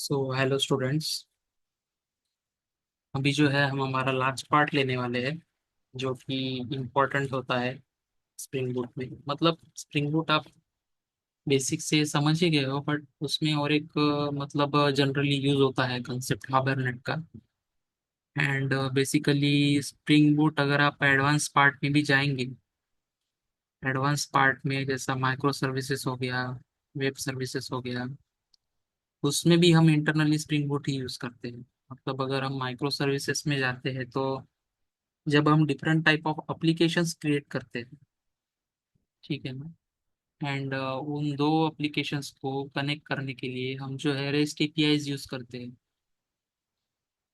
So hello students. अभी जो है हम हमारा लास्ट पार्ट लेने वाले हैं जो कि इम्पोर्टेंट होता है स्प्रिंग बूट में। मतलब स्प्रिंग बूट आप बेसिक से समझ ही गए हो, बट उसमें और एक मतलब जनरली यूज होता है कंसेप्ट हाइबरनेट का। एंड बेसिकली स्प्रिंग बूट अगर आप एडवांस पार्ट में भी जाएंगे, एडवांस पार्ट में जैसा माइक्रो सर्विसेज हो गया, वेब सर्विसेज हो गया, उसमें भी हम इंटरनली स्प्रिंग बूट ही यूज करते हैं। मतलब अगर हम माइक्रो सर्विसेज में जाते हैं तो जब हम different type of applications create करते हैं, ठीक है ना। एंड उन दो एप्लीकेशंस को कनेक्ट करने के लिए हम जो है रेस्ट एपीआईज यूज करते हैं।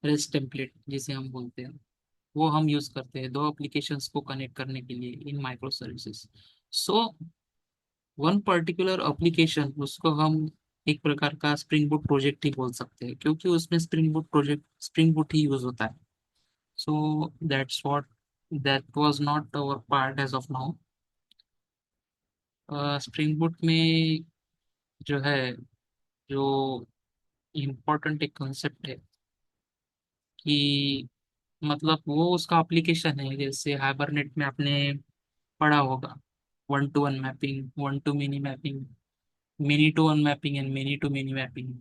रेस्ट टेम्पलेट जिसे हम बोलते हैं, वो हम यूज करते हैं दो एप्लीकेशंस को कनेक्ट करने के लिए in micro services. So one particular application, उसको हम एक प्रकार का स्प्रिंग बूट प्रोजेक्ट ही बोल सकते हैं, क्योंकि उसमें स्प्रिंग बूट ही यूज होता है। So that was not our part as of now. Spring boot में जो है, जो इम्पोर्टेंट एक कंसेप्ट है कि मतलब वो उसका एप्लीकेशन है। जैसे हाइबरनेट में आपने पढ़ा होगा, one two one mapping, one two mini mapping, mini to one mapping and mini to mini mapping,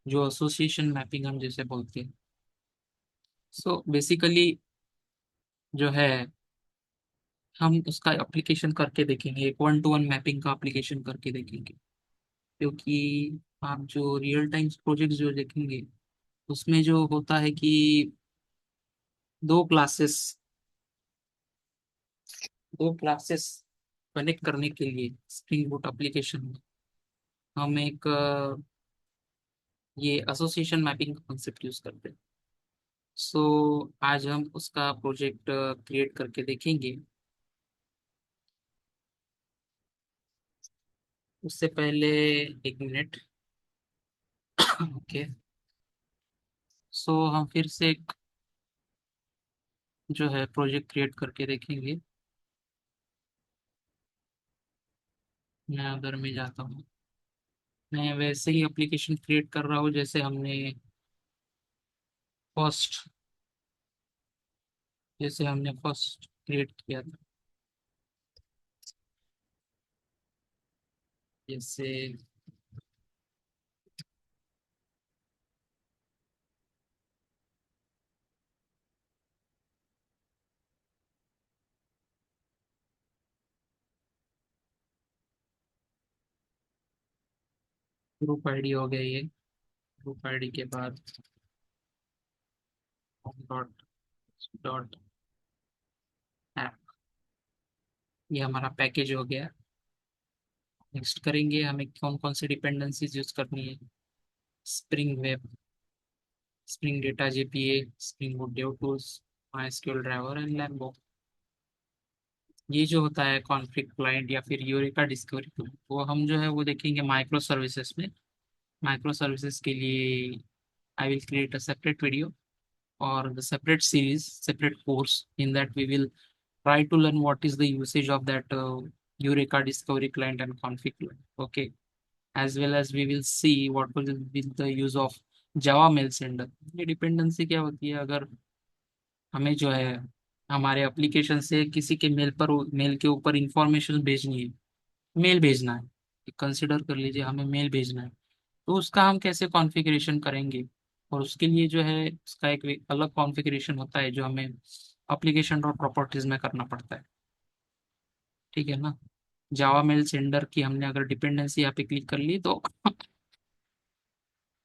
जो एसोसिएशन मैपिंग हम जैसे बोलते हैं। सो बेसिकली जो है, हम उसका एप्लीकेशन करके देखेंगे, एक वन टू वन मैपिंग का एप्लीकेशन करके देखेंगे। क्योंकि आप जो रियल टाइम प्रोजेक्ट जो देखेंगे, उसमें जो होता है कि दो क्लासेस दो क्लासेस कनेक्ट करने के लिए स्प्रिंग बूट एप्लीकेशन में हम एक ये एसोसिएशन मैपिंग कॉन्सेप्ट यूज करते हैं। सो आज हम उसका प्रोजेक्ट क्रिएट करके देखेंगे। उससे पहले एक मिनट। ओके। सो हम फिर से एक जो है प्रोजेक्ट क्रिएट करके देखेंगे। मैं अगर मैं जाता हूँ, मैं वैसे ही एप्लीकेशन क्रिएट कर रहा हूँ जैसे हमने फर्स्ट फर्स्ट क्रिएट किया था। जैसे ग्रुप आईडी हो गया ये। ग्रुप आईडी के बाद डॉट डॉट ऐप, ये हमारा पैकेज हो गया। नेक्स्ट करेंगे, हमें कौन कौन सी डिपेंडेंसीज यूज करनी है। Spring web, spring data JPA, spring Boot dev tools, MySQL driver and Lambo. ये जो होता है कॉन्फ्लिक्ट क्लाइंट या फिर यूरेका डिस्कवरी टूल, वो हम जो है वो देखेंगे माइक्रो सर्विसेज में। माइक्रो सर्विसेज के लिए I will create a separate video or the separate series, separate course in that we will try to learn what is the usage of that Eureka Discovery client and config client. Okay, as well as we will see what will be the use of Java mail sender. ये dependency क्या होती है, अगर हमें जो है हमारे application से किसी के मेल पर, मेल के ऊपर इंफॉर्मेशन भेजनी है, मेल भेजना है, कंसिडर कर लीजिए हमें मेल भेजना है, तो उसका हम कैसे कॉन्फ़िगरेशन करेंगे। और उसके लिए जो है उसका एक अलग कॉन्फ़िगरेशन होता है जो हमें एप्लीकेशन और प्रॉपर्टीज में करना पड़ता है। ठीक है ना। जावा मेल सेंडर की हमने अगर डिपेंडेंसी यहाँ पे क्लिक कर ली तो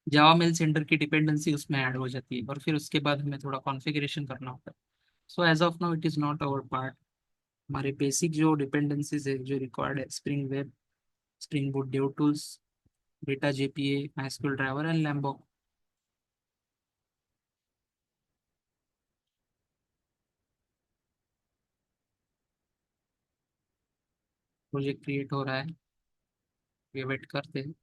जावा मेल सेंडर की डिपेंडेंसी उसमें ऐड हो जाती है, और फिर उसके बाद हमें थोड़ा कॉन्फ़िगरेशन करना होता है। So as of now it is not our part. हमारे बेसिक जो डिपेंडेंसीज है जो रिक्वायर्ड है, Spring web, Spring Boot dev tools, data JPA, MySQL driver and Lombok. Project create हो रहा है, ये वेट करते हैं।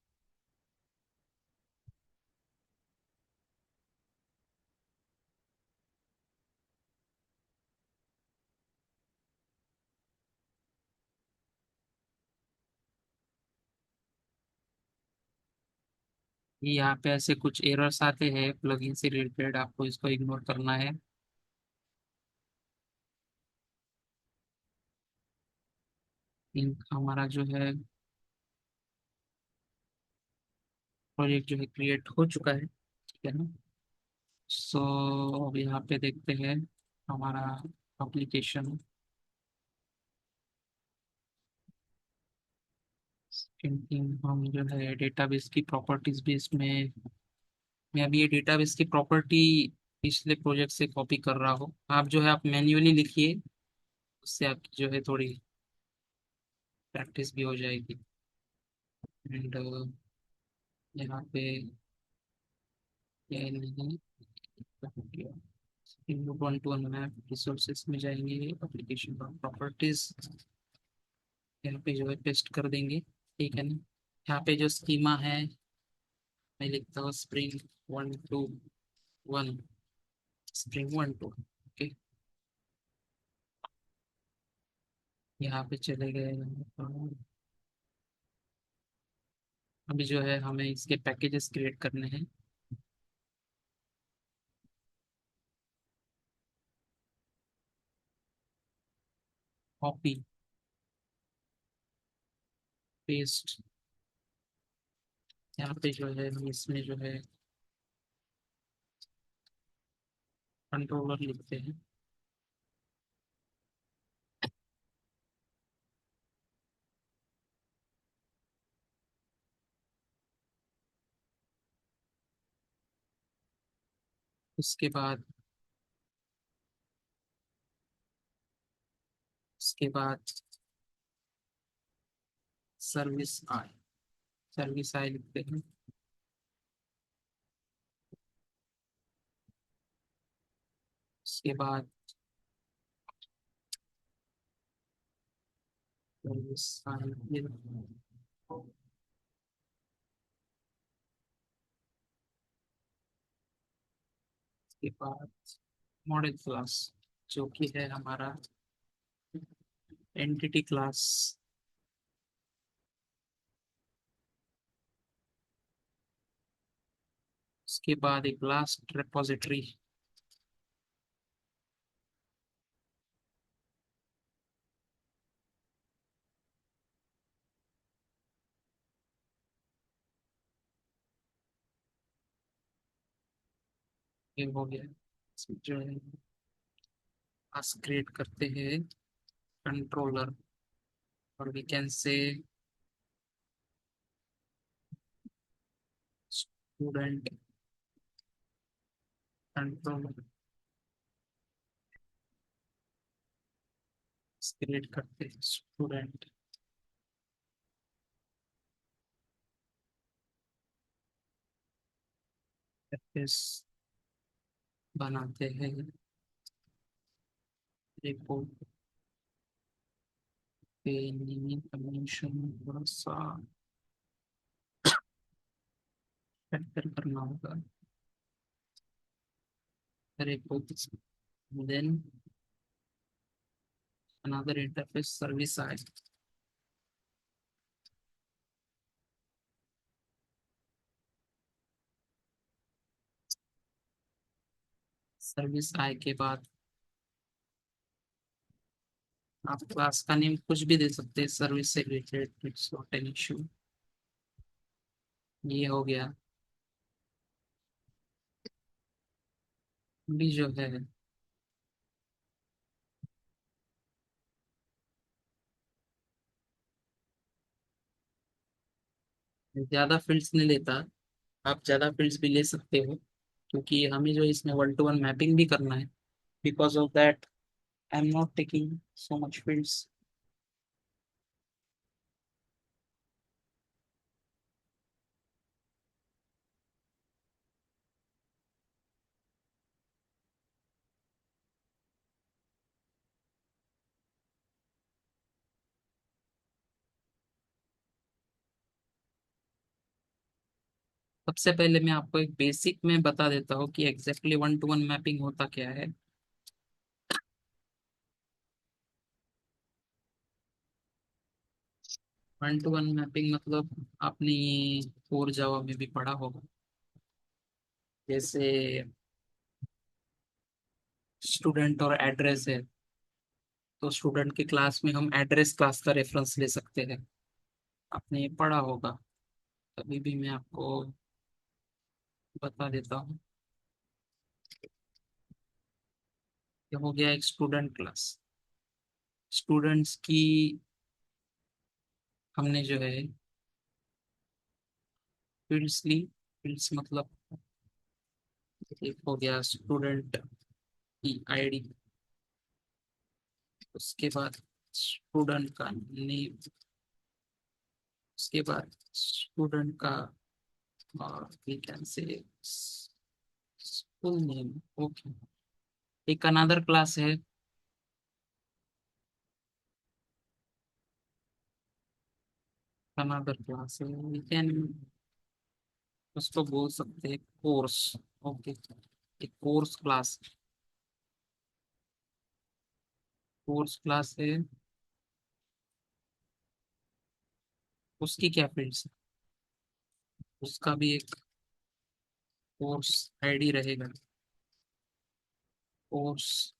ये यहाँ पे ऐसे कुछ एरर्स आते हैं प्लगइन से रिलेटेड, आपको इसको इग्नोर करना है। हमारा जो है प्रोजेक्ट जो है क्रिएट हो चुका है, ठीक है ना। सो अब यहाँ पे देखते हैं हमारा एप्लीकेशन। हम जो है डेटाबेस की प्रॉपर्टीज भी इसमें, मैं अभी ये डेटाबेस की प्रॉपर्टी पिछले प्रोजेक्ट से कॉपी कर रहा हूँ। आप जो है आप मैन्युअली लिखिए, उससे आपकी जो है थोड़ी प्रैक्टिस भी हो जाएगी। एंड यहाँ पे ये नहीं, one two one map resources में जाएंगे, एप्लीकेशन प्रॉपर्टीज यहाँ पे जो है पेस्ट कर देंगे, ठीक है ना। यहाँ पे जो स्कीमा है मैं लिखता हूँ स्प्रिंग 1 2 1, स्प्रिंग 1 2, ओके। यहाँ पे चले गए। अभी जो है हमें इसके पैकेजेस क्रिएट करने हैं। कॉपी पेस्ट, यहाँ पे जो है हम इसमें जो है कंट्रोलर लिखते हैं। उसके बाद सर्विस आई, सर्विस आई लिखते हैं। उसके बाद सर्विस आई फिर उसके बाद मॉडल क्लास जो कि है हमारा एंटिटी क्लास। उसके बाद एक लास्ट रिपोजिटरी। ये हो गया। इसमें जो है क्लास क्रिएट करते हैं कंट्रोलर, और we can say student controller create करते हैं स्टूडेंट। बनाते हैं रिपोर्ट पे नेमिंग कन्वेंशन थोड़ा सा फैक्टर करना होगा। Report then another interface service I, service I के बाद आप क्लास का नेम कुछ भी दे सकते हैं, सर्विस से related, it's not an issue. ये हो गया। भी जो है ज्यादा फील्ड्स नहीं लेता, आप ज्यादा फील्ड्स भी ले सकते हो, क्योंकि हमें जो इसमें 1 to 1 मैपिंग भी करना है। Because of that I am not taking so much fields. सबसे पहले मैं आपको एक बेसिक में बता देता हूँ कि एग्जैक्टली 1 to 1 मैपिंग होता क्या है। 1 to 1 मैपिंग मतलब आपने कोर जावा में भी पढ़ा होगा। जैसे स्टूडेंट और एड्रेस है, तो स्टूडेंट की क्लास में हम एड्रेस क्लास का रेफरेंस ले सकते हैं। आपने ये पढ़ा होगा, तभी भी मैं आपको बता देता हूँ। ये हो गया एक स्टूडेंट क्लास। स्टूडेंट्स की हमने जो है फील्ड्स ली। फील्ड्स मतलब एक हो गया स्टूडेंट की आईडी, उसके बाद स्टूडेंट का नेम, उसके बाद स्टूडेंट का we can say school name. Okay, एक अनदर क्लास है, अनदर क्लास है, वी कैन उसको बोल सकते हैं कोर्स। ओके, एक कोर्स क्लास, कोर्स क्लास है। उसकी क्या फील्ड्स है? उसका भी एक कोर्स आईडी रहेगा, कोर्स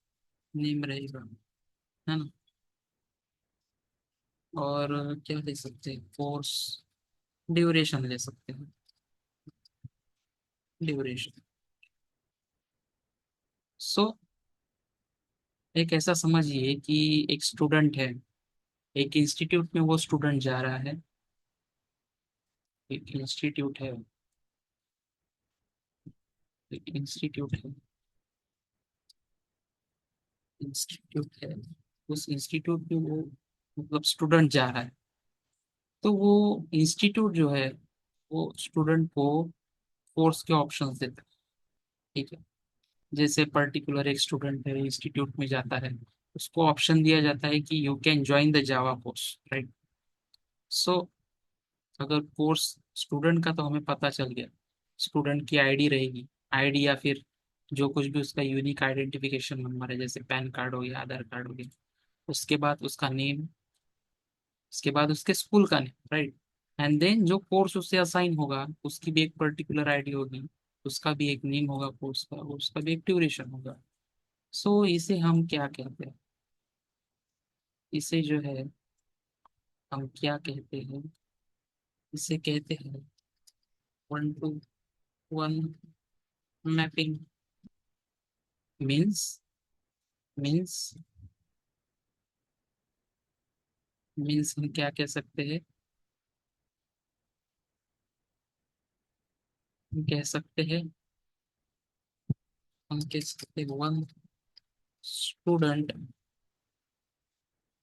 नेम रहेगा, है ना। और क्या ले सकते हैं, कोर्स ड्यूरेशन ले सकते हैं, ड्यूरेशन। सो एक ऐसा समझिए कि एक स्टूडेंट है, एक इंस्टीट्यूट में वो स्टूडेंट जा रहा है। एक इंस्टीट्यूट है, एक इंस्टीट्यूट है, इंस्टीट्यूट है। उस इंस्टीट्यूट में वो मतलब स्टूडेंट जा रहा है, तो वो इंस्टीट्यूट जो है वो स्टूडेंट को कोर्स के ऑप्शंस देता है। ठीक है, जैसे पर्टिकुलर एक स्टूडेंट है, इंस्टीट्यूट में जाता है, उसको ऑप्शन दिया जाता है कि you can join the Java course, right. So अगर कोर्स स्टूडेंट का तो हमें पता चल गया, स्टूडेंट की आईडी रहेगी, आईडी या फिर जो कुछ भी उसका यूनिक आइडेंटिफिकेशन नंबर है, जैसे पैन कार्ड हो गया, आधार कार्ड हो गया। उसके बाद उसका नेम, उसके बाद उसके स्कूल का नेम, राइट। एंड देन जो कोर्स उससे असाइन होगा उसकी भी एक पर्टिकुलर आईडी होगी, उसका भी एक नेम होगा कोर्स का, उसका भी एक ड्यूरेशन होगा। सो इसे हम क्या कहते हैं, इसे जो है हम क्या कहते हैं, इसे कहते हैं 1 to 1 mapping. Means means means हम क्या कह सकते हैं, हम कह सकते हैं, हम कह सकते हैं वन स्टूडेंट,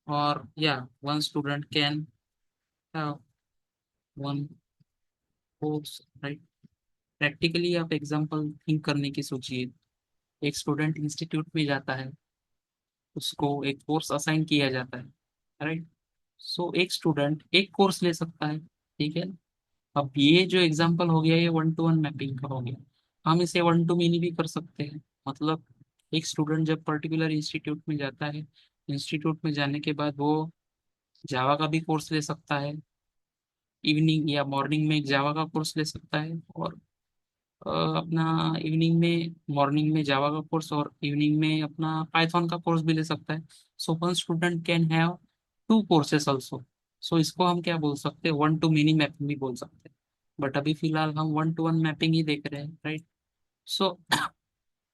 और या one student can have one course, right. Practically आप एग्जांपल थिंक करने की सोचिए। एक स्टूडेंट इंस्टीट्यूट में जाता है, उसको एक कोर्स असाइन किया जाता है, राइट। सो एक स्टूडेंट एक कोर्स ले सकता है, ठीक है। अब ये जो एग्जांपल हो गया ये 1 to 1 मैपिंग का हो गया। हम इसे 1 to many भी कर सकते हैं। मतलब एक स्टूडेंट जब पर्टिकुलर इंस्टीट्यूट में जाता है, इंस्टीट्यूट में जाने के बाद वो जावा का भी कोर्स ले सकता है, इवनिंग या मॉर्निंग में एक जावा का कोर्स ले सकता है, और अपना इवनिंग में, मॉर्निंग में जावा का कोर्स और इवनिंग में अपना पाइथन का कोर्स भी ले सकता है। So one student can have 2 courses also. So इसको हम क्या बोल सकते हैं, 1 to many मैपिंग भी बोल सकते हैं। बट अभी फिलहाल हम 1 to 1 मैपिंग ही देख रहे हैं, राइट। सो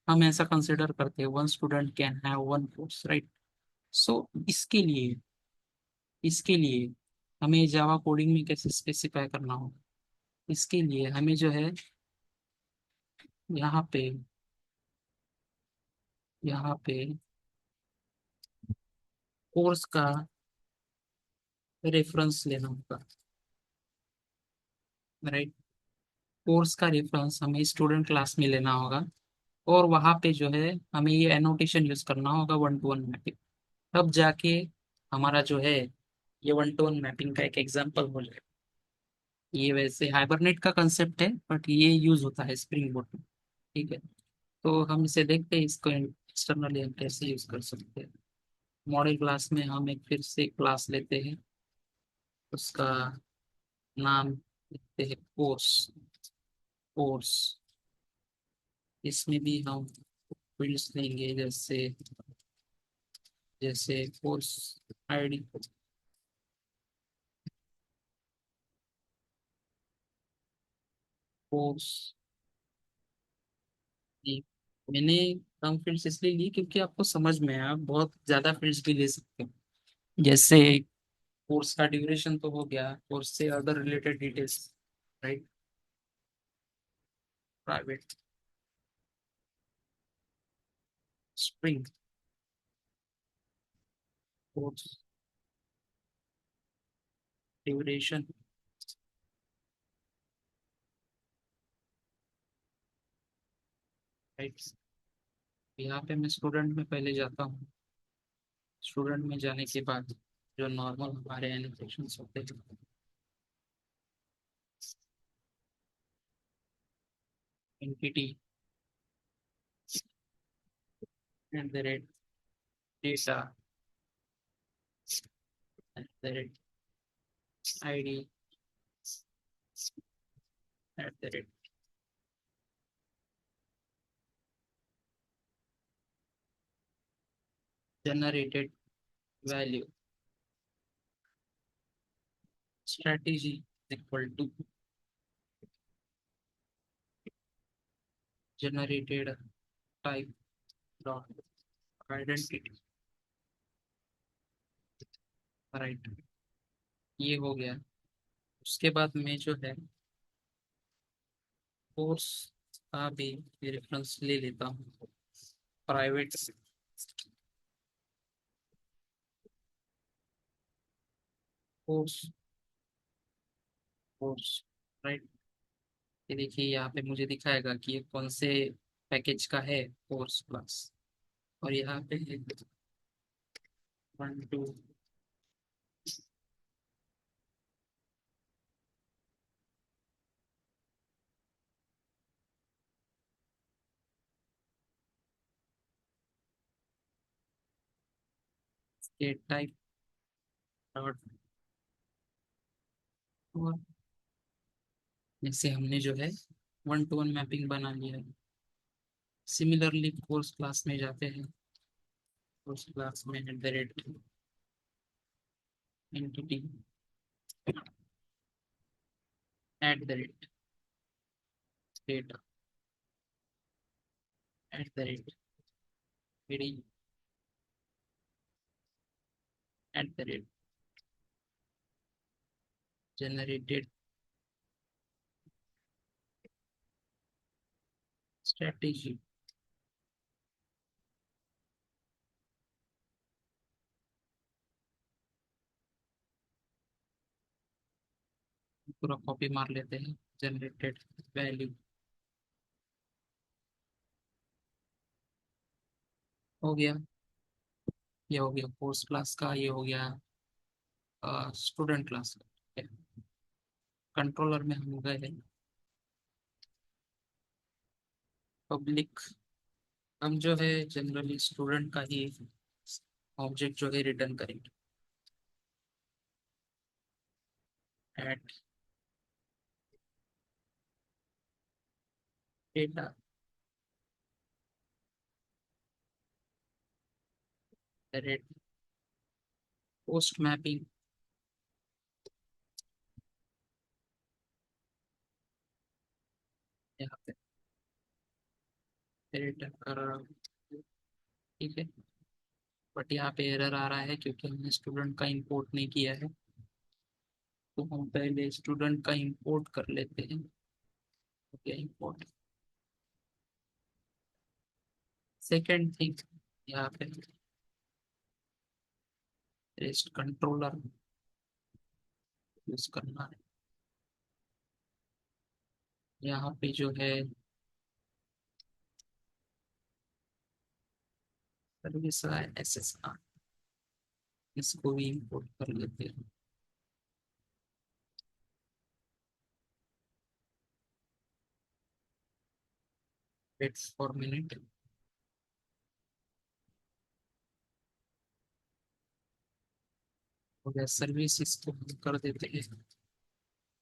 हम ऐसा कंसिडर करते हैं one student can have 1 course, right. So इसके लिए हमें जावा कोडिंग में कैसे स्पेसिफाई करना होगा, इसके लिए हमें जो है यहाँ पे यहाँ पे कोर्स का रेफरेंस लेना होगा, राइट। कोर्स का रेफरेंस हमें स्टूडेंट क्लास में लेना होगा, और वहाँ पे जो है हमें ये एनोटेशन यूज करना होगा 1 to 1 मैपिंग। तब जाके हमारा जो है ये 1 to 1 मैपिंग का एक एग्जाम्पल हो जाएगा। ये वैसे हाइबरनेट का कंसेप्ट है, बट ये यूज होता है स्प्रिंग बोट में, ठीक है। तो हम इसे देखते हैं, इसको एक्सटर्नली हम कैसे यूज कर सकते हैं। मॉडल क्लास में हम एक फिर से क्लास लेते हैं, उसका नाम लिखते हैं कोर्स। कोर्स इसमें भी हम फील्ड्स लेंगे, जैसे जैसे कोर्स आईडी, कोर्स। मैंने कम फील्ड्स इसलिए ली क्योंकि आपको समझ में आया, आप बहुत ज्यादा फील्ड्स भी ले सकते हो। जैसे कोर्स का ड्यूरेशन तो हो गया, कोर्स से other related details, right. Private string course duration, right. यहाँ पे मैं स्टूडेंट में पहले जाता हूँ। स्टूडेंट में जाने के बाद जो नॉर्मल हमारे एनिमेशंस होते हैं, entity at the rate data at the rate ID at the rate generated value, strategy equal to generated type dot identity, right. ये हो गया। उसके बाद में जो है कोर्स का भी रेफरेंस ले लेता हूँ, प्राइवेट कोर्स, कोर्स, राइट। ये देखिए यहाँ पे मुझे दिखाएगा कि ये कौन से पैकेज का है कोर्स क्लास। और यहाँ पे 1 2 स्टेट टाइप डॉट। और जैसे हमने जो है 1 to 1 मैपिंग बना लिया है। सिमिलरली कोर्स क्लास में जाते हैं। कोर्स क्लास में at the rate entity at the rate data at the rate ID at the rate generated strategy. पूरा कॉपी मार लेते हैं, जनरेटेड वैल्यू हो गया। ये हो गया कोर्स क्लास का, ये हो गया स्टूडेंट क्लास का। कंट्रोलर में हम गए हैं पब्लिक। हम जो है जनरली स्टूडेंट का ही ऑब्जेक्ट जो है रिटर्न करेंगे। At data rate post mapping, यहाँ पे रिटर्न कर रहा हूँ, ठीक है। बट यहाँ पे एरर आ रहा है क्योंकि हमने स्टूडेंट का इंपोर्ट नहीं किया है। तो हम पहले स्टूडेंट का इंपोर्ट कर लेते हैं। Okay, import. सेकेंड थिंग, यहाँ पे रेस्ट कंट्रोलर यूज करना है। यहाँ पे जो है सर्विस SSR, इसको भी इंपोर्ट कर लेते हैं। Wait for minute. हो गया सर्विस, इसको हम कर देते हैं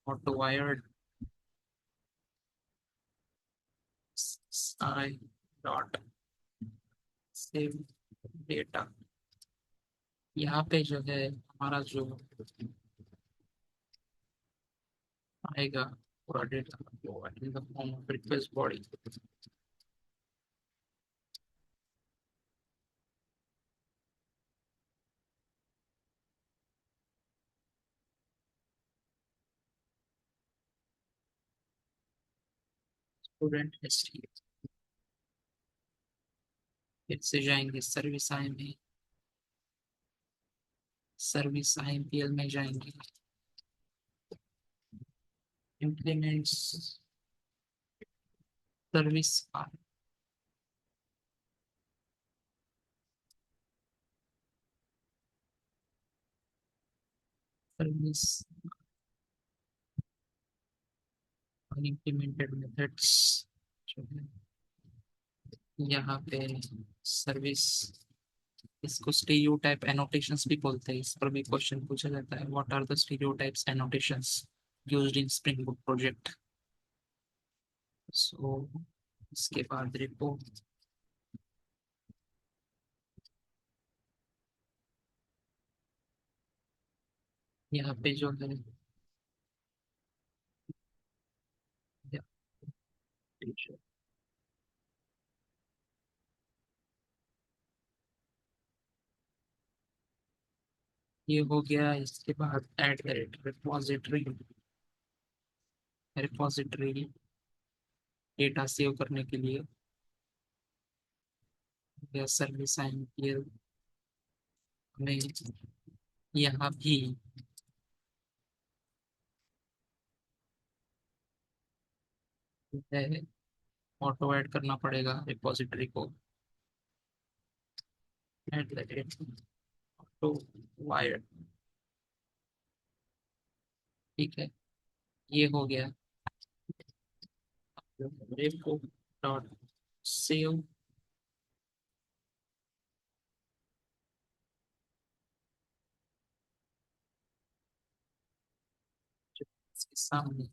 autowired I dot save data. यहाँ पे जो है हमारा जो आएगा पूरा data in the form of request body. Student history. फिर से जाएंगे सर्विस आई में, सर्विस IMPL में जाएंगे, इम्प्लीमेंट्स सर्विस सर्विस अनइम्प्लीमेंटेड मेथड्स जो है यहाँ पे सर्विस, इसको स्टीरियोटाइप एनोटेशंस भी बोलते हैं। इस पर भी क्वेश्चन पूछा जाता है, what are the stereotypes annotations used in spring book project. So इसके बाद रिपोर्ट, यहाँ पे जो है ये हो गया। इसके बाद add the repository, repository data save करने के लिए या सर्विस IMPL में यहाँ भी है ऑटो ऐड करना पड़ेगा रिपोजिटरी को। ऐड द ऑटो वायर्ड, ठीक है, ये हो गया। रेपो डॉट सेव, इसके सामने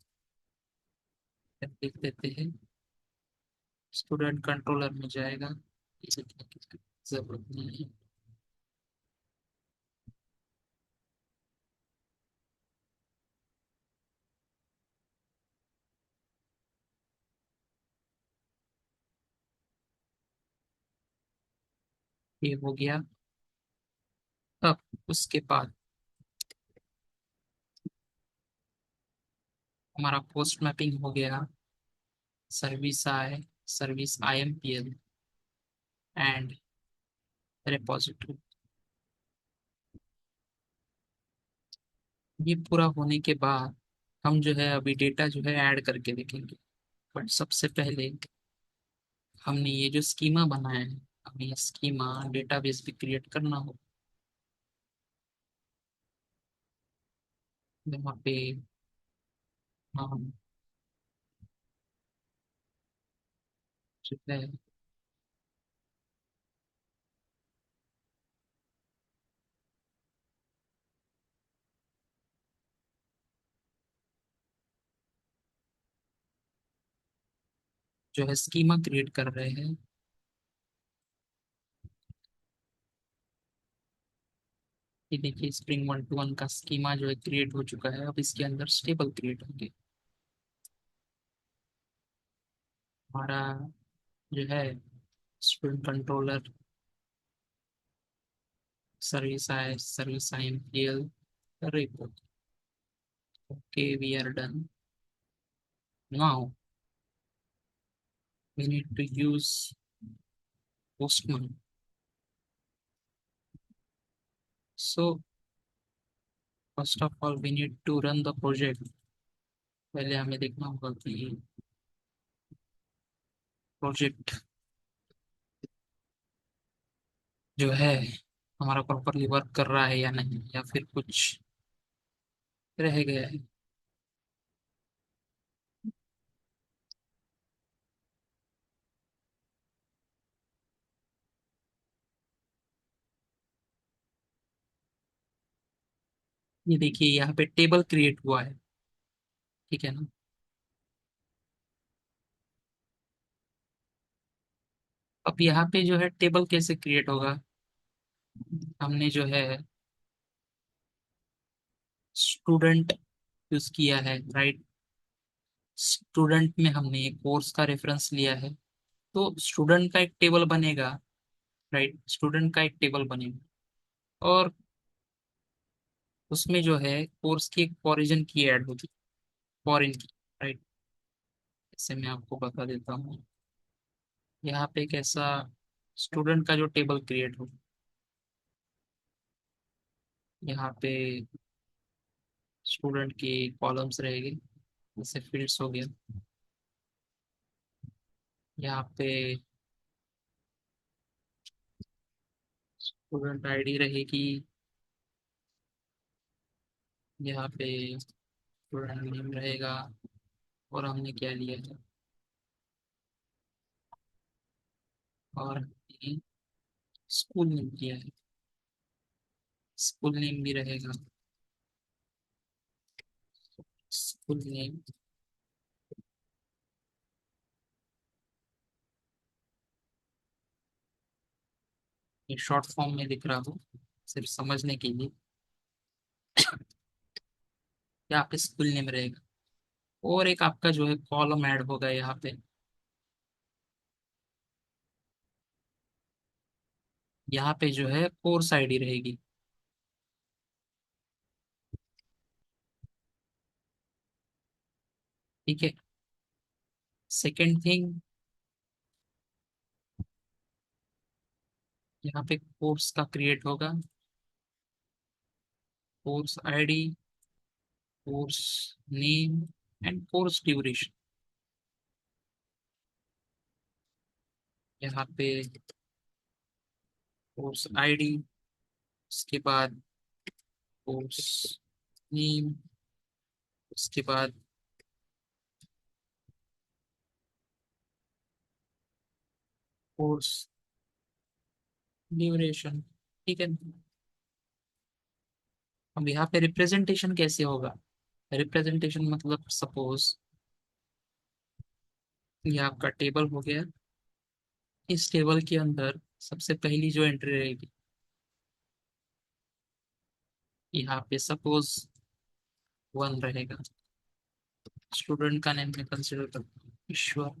लिख देते हैं, स्टूडेंट कंट्रोलर में जाएगा, ये लिखने की जरूरत नहीं है। ये हो गया। अब उसके बाद हमारा पोस्ट मैपिंग हो गया, सर्विस IMPL एंड रिपोजिटरी। ये पूरा होने के बाद हम जो है अभी डेटा जो है ऐड करके देखेंगे। बट सबसे पहले हमने ये जो स्कीमा बनाया है, हमें ये स्कीमा डेटाबेस भी क्रिएट करना हो। यहाँ पे हम जो है स्कीमा क्रिएट कर रहे हैं। ये देखिए स्प्रिंग 1 to 1 का स्कीमा जो है क्रिएट हो चुका है। अब इसके अंदर स्टेबल क्रिएट होंगे। हमारा जो है student controller, service IMPL report. Okay, we are done. Now we need to use Postman. So first of all we need to run the project। पहले हमें देखना होगा कि प्रोजेक्ट जो है हमारा प्रॉपरली वर्क कर रहा है या नहीं, या फिर कुछ रह गया है। ये देखिए यहाँ पे टेबल क्रिएट हुआ है, ठीक है ना। अब यहाँ पे जो है टेबल कैसे क्रिएट होगा, हमने जो है स्टूडेंट यूज किया है, राइट। स्टूडेंट में हमने एक कोर्स का रेफरेंस लिया है, तो स्टूडेंट का एक टेबल बनेगा, राइट। स्टूडेंट का एक टेबल बनेगा, और उसमें जो है कोर्स की एक ओरिजिन की ऐड होगी, फॉरेन की, राइट। इसे मैं आपको बता देता हूँ। यहाँ पे कैसा स्टूडेंट का जो टेबल क्रिएट होगा, यहाँ पे स्टूडेंट की कॉलम्स रहेगी, जैसे फील्ड्स हो गया। यहाँ पे स्टूडेंट आईडी रहेगी, यहाँ पे स्टूडेंट नेम रहेगा, और हमने क्या लिया है, और हमने स्कूल नेम किया है, स्कूल नेम भी रहेगा। स्कूल नेम, ये शॉर्ट फॉर्म में लिख रहा हूँ सिर्फ समझने के लिए। यहाँ पे स्कूल नेम रहेगा, और एक आपका जो है कॉलम ऐड होगा यहाँ पे। यहाँ पे जो है कोर्स आईडी रहेगी, ठीक है। सेकेंड थिंग, यहाँ पे कोर्स का क्रिएट होगा, course ID, course name, and course duration. यहाँ पे कोर्स आईडी, उसके बाद कोर्स नेम, उसके बाद कोर्स ड्यूरेशन, ठीक है। अब यहाँ पे रिप्रेजेंटेशन कैसे होगा, रिप्रेजेंटेशन मतलब सपोज ये आपका टेबल हो गया, इस टेबल के अंदर सबसे पहली जो एंट्री रहेगी, यहाँ पे सपोज 1 रहेगा, स्टूडेंट का नेम मैं कंसिडर करता हूँ ईश्वर।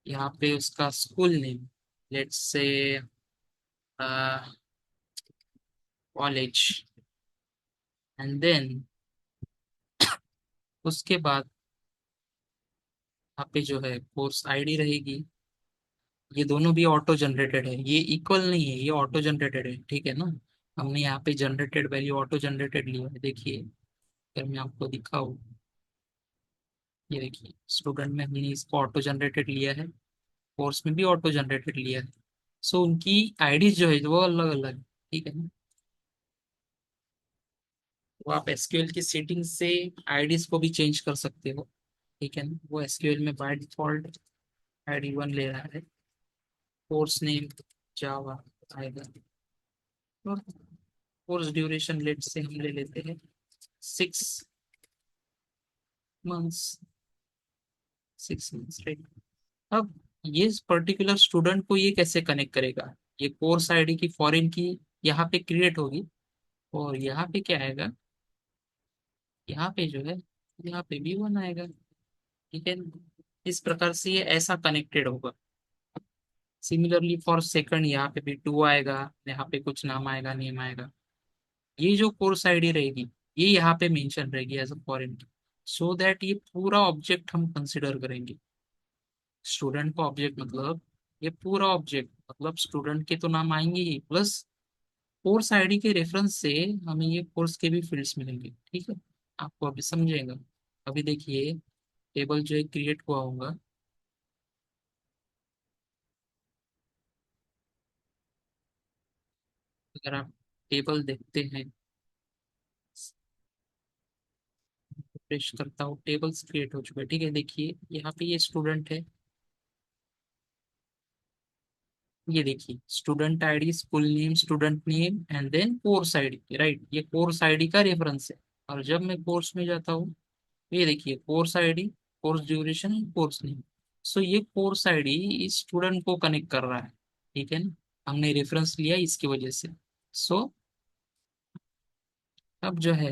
यहाँ पे उसका school name, let's say college, and then उसके बाद यहाँ पे जो है कोर्स आईडी रहेगी। ये दोनों भी ऑटो जनरेटेड है, ये इक्वल नहीं है, ये ऑटो जनरेटेड है, ठीक है ना। हमने यहाँ पे जनरेटेड वैल्यू ऑटो जनरेटेड लिया है, देखिए अगर मैं आपको दिखाऊँ, ये देखिए स्टूडेंट में हमने इसको ऑटो जनरेटेड लिया है, कोर्स में भी ऑटो जनरेटेड लिया है। सो उनकी आईडीज जो है वो अलग अलग, ठीक है ना। तो आप एसक्यूएल की सेटिंग से आईडीज को भी चेंज कर सकते हो, ठीक है ना। वो एसक्यूएल में बाय डिफॉल्ट आईडी 1 ले रहा है, कोर्स नेम जावा आएगा, और कोर्स ड्यूरेशन लेट से हम ले लेते हैं 6 मंथ्स, 6 मंथ्स, राइट। अब ये पर्टिकुलर स्टूडेंट को ये कैसे कनेक्ट करेगा, ये कोर्स आईडी की फॉरेन की यहाँ पे क्रिएट होगी, और यहाँ पे क्या आएगा, यहाँ पे जो है यहाँ पे भी 1 आएगा, ठीक है। इस प्रकार से ये ऐसा कनेक्टेड होगा। सिमिलरली फॉर सेकंड यहाँ पे भी 2 आएगा, यहाँ पे कुछ नाम आएगा, नेम आएगा। ये जो कोर्स आईडी रहेगी, ये यहाँ पे मेंशन रहेगी एज अ फॉरेन की, सो दैट ये पूरा ऑब्जेक्ट हम कंसिडर करेंगे। स्टूडेंट का ऑब्जेक्ट मतलब ये पूरा ऑब्जेक्ट, मतलब स्टूडेंट के तो नाम आएंगे ही, प्लस कोर्स आईडी के रेफरेंस से हमें ये कोर्स के भी फील्ड्स मिलेंगे, ठीक है। आपको अभी समझेगा। अभी देखिए टेबल जो है क्रिएट हुआ होगा, अगर आप टेबल देखते हैं, रिफ्रेश करता हूँ, टेबल्स क्रिएट हो चुके हैं, ठीक है। देखिए यहाँ पे ये स्टूडेंट है, ये देखिए student ID, school name, student name, and then course ID, right. ये कोर्स आईडी का रेफरेंस है, और जब मैं कोर्स में जाता हूँ, ये देखिए course ID, course duration, course name, so ये कोर्स आईडी इस स्टूडेंट को कनेक्ट कर रहा है, ठीक है ना। हमने रेफरेंस लिया इसकी वजह से। सो अब जो है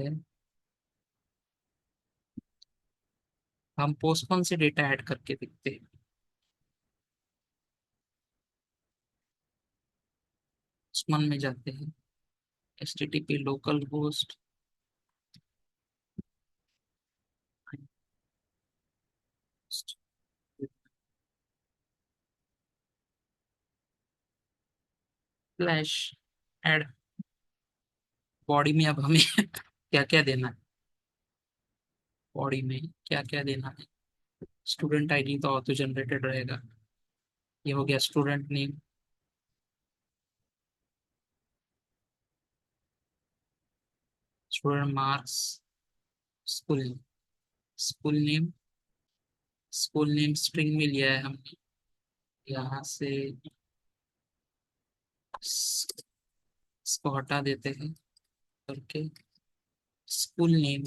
हम पोस्टपोन से डेटा ऐड करके देखते हैं। पोस्टपोन में जाते हैं, HTTP local host slash add. Body में अब हमें क्या क्या देना है, बॉडी में क्या क्या देना है। स्टूडेंट आईडी तो ऑटो जनरेटेड रहेगा। ये हो गया student name. Student marks. School. School name. School name string में लिया है हमने। यहाँ से इसको हटा देते हैं करके स्कूल नेम।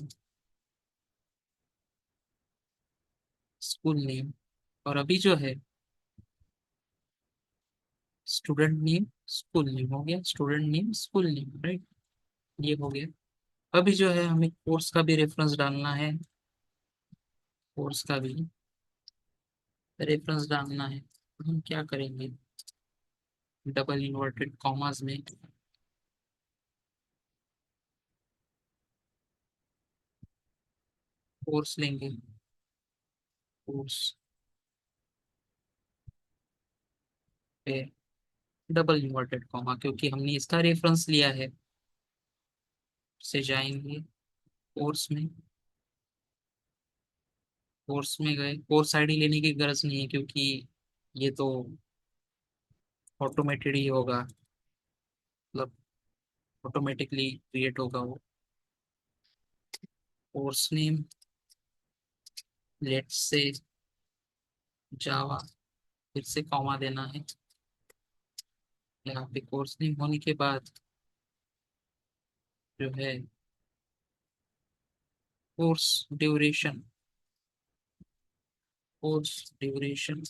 School name. और अभी जो है स्टूडेंट नेम स्कूल नेम हो गया, student name school name, right. ये हो गया। अभी जो है हमें कोर्स का भी रेफरेंस डालना है। कोर्स का भी रेफरेंस डालना है। तो हम क्या करेंगे, डबल इन्वर्टेड कॉमास में कोर्स लेंगे। कोर्स पे डबल इन्वर्टेड कॉमा, क्योंकि हमने इसका रेफरेंस लिया है। से जाएंगे कोर्स में। कोर्स में गए, कोर्स आईडी लेने की गरज नहीं है क्योंकि ये तो ऑटोमेटेड ही होगा, मतलब ऑटोमेटिकली क्रिएट होगा वो। कोर्स नेम लेट्स से जावा, फिर से कॉमा देना है। यहाँ पे कोर्स नेम होने के बाद जो है course duration. Course duration.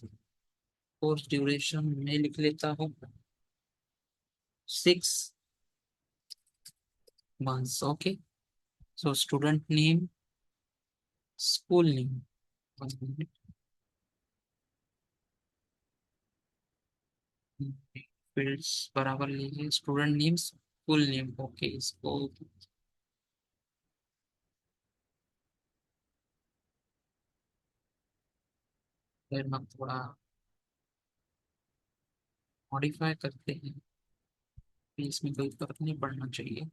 Course duration में लिख लेता हूँ 6 months। Okay. So student name school name, fields बराबर लीजिए। Student name school name, okay. इसको फिर हम थोड़ा मॉडिफाई करते हैं, फिर इसमें कोई फर्क नहीं पड़ना चाहिए।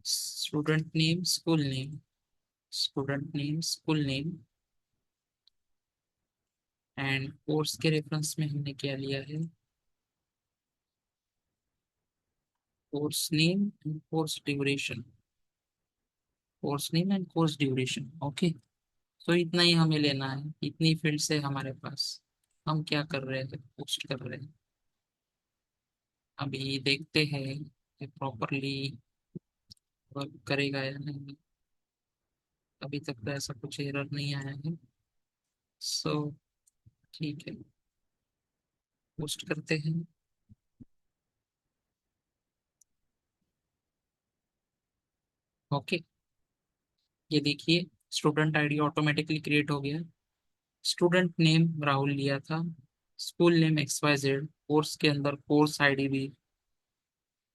Student name school name. Student name school name and course के रेफरेंस में हमने क्या लिया है, course name and course duration. Course name and course duration, okay. तो इतना ही हमें लेना है, इतनी फील्ड से हमारे पास। हम क्या कर रहे हैं, पोस्ट कर रहे हैं। अभी देखते हैं कि प्रॉपरली वर्क करेगा या नहीं। अभी तक तो ऐसा कुछ एरर नहीं आया है। सो ठीक है, पोस्ट करते हैं। ओके। ये देखिए स्टूडेंट आईडी ऑटोमेटिकली क्रिएट हो गया। स्टूडेंट नेम राहुल लिया था, स्कूल नेम XYZ, कोर्स के अंदर कोर्स आईडी भी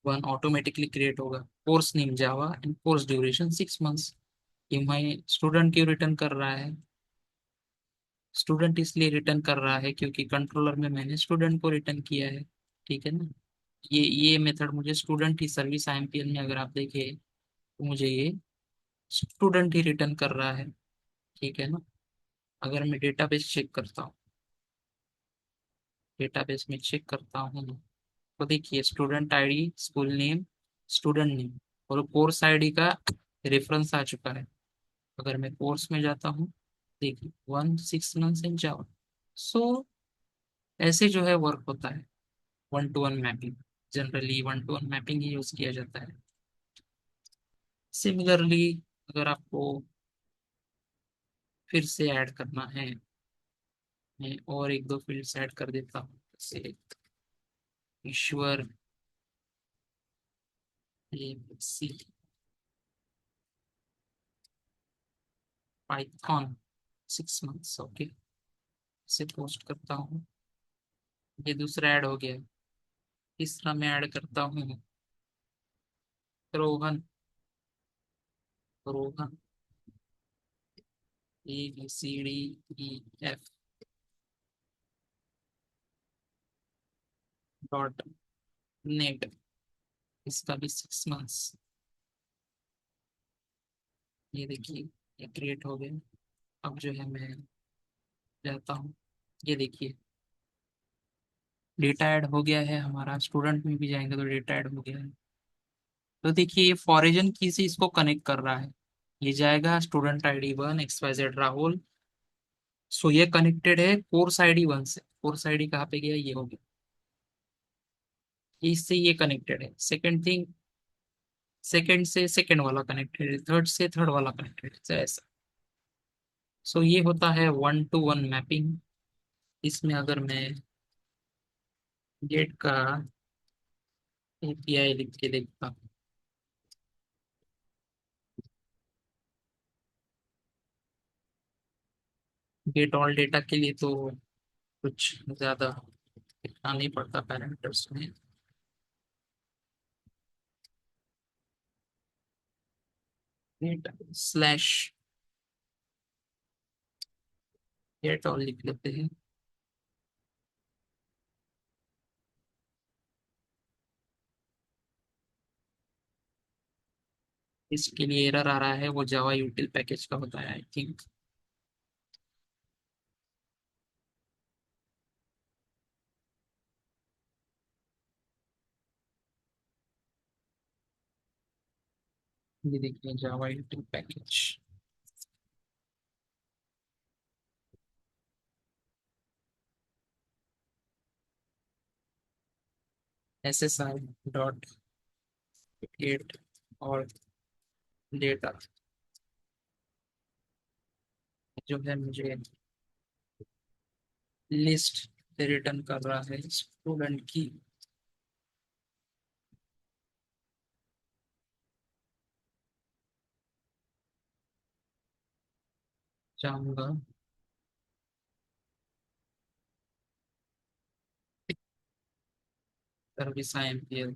वन ऑटोमेटिकली क्रिएट होगा। Course name Java and course duration 6 months। ये मैं स्टूडेंट क्यों रिटर्न कर रहा है, स्टूडेंट इसलिए रिटर्न कर रहा है क्योंकि कंट्रोलर में मैंने स्टूडेंट को रिटर्न किया है, ठीक है ना। ये मेथड मुझे स्टूडेंट ही सर्विस IMPL में अगर आप देखें तो मुझे ये स्टूडेंट ही रिटर्न कर रहा है, ठीक है ना। अगर मैं डेटाबेस चेक करता हूँ, डेटाबेस में चेक करता हूँ तो देखिए student ID school name student name और कोर्स आईडी का रेफरेंस आ चुका है। अगर मैं कोर्स में जाता हूँ, देखिए 1 6 months इन जावा। सो ऐसे जो है वर्क होता है, 1 to 1 mapping. Generally 1 to 1 mapping he use किया जाता है। सिमिलरली अगर आपको फिर से ऐड करना है मैं और एक दो फील्ड्स ऐड कर देता हूँ, जैसे ईश्वर सी, पाइथन 6 मंथ्स, ओके। इसे पोस्ट करता हूँ। ये दूसरा ऐड हो गया। तीसरा मैं ऐड करता हूँ Rohan. Rohan ABCDEF dot net. इसका भी 6 मंथ्स। ये देखिए, ये क्रिएट हो गया। अब जो है मैं जाता हूँ, ये देखिए डेटा ऐड हो गया है हमारा। स्टूडेंट में भी जाएंगे तो डेटा ऐड हो गया है। तो देखिए ये फॉरेजन की से इसको कनेक्ट कर रहा है। ये जाएगा student ID 1 XYZ राहुल। सो ये कनेक्टेड है कोर्स ID 1 से। कोर्स ID कहाँ पे गया, ये हो गया। इससे ये कनेक्टेड है। सेकंड थिंग, सेकंड से सेकंड वाला कनेक्टेड है, थर्ड से थर्ड वाला कनेक्टेड है, ऐसा। सो ये होता है 1 to 1 मैपिंग। इसमें अगर मैं गेट का API लिख के देखता हूँ, गेट ऑल डेटा के लिए तो कुछ ज्यादा लिखना नहीं पड़ता पैरामीटर्स में। गेट स्लैश गेट ऑल लिख लेते हैं। इसके लिए एरर आ रहा है, वो जावा यूटिल पैकेज का होता है आई थिंक। ये देखिए Java util package SSI dot get और डेटा जो है मुझे लिस्ट रिटर्न कर रहा है स्टूडेंट की। जाऊंगा service IMPL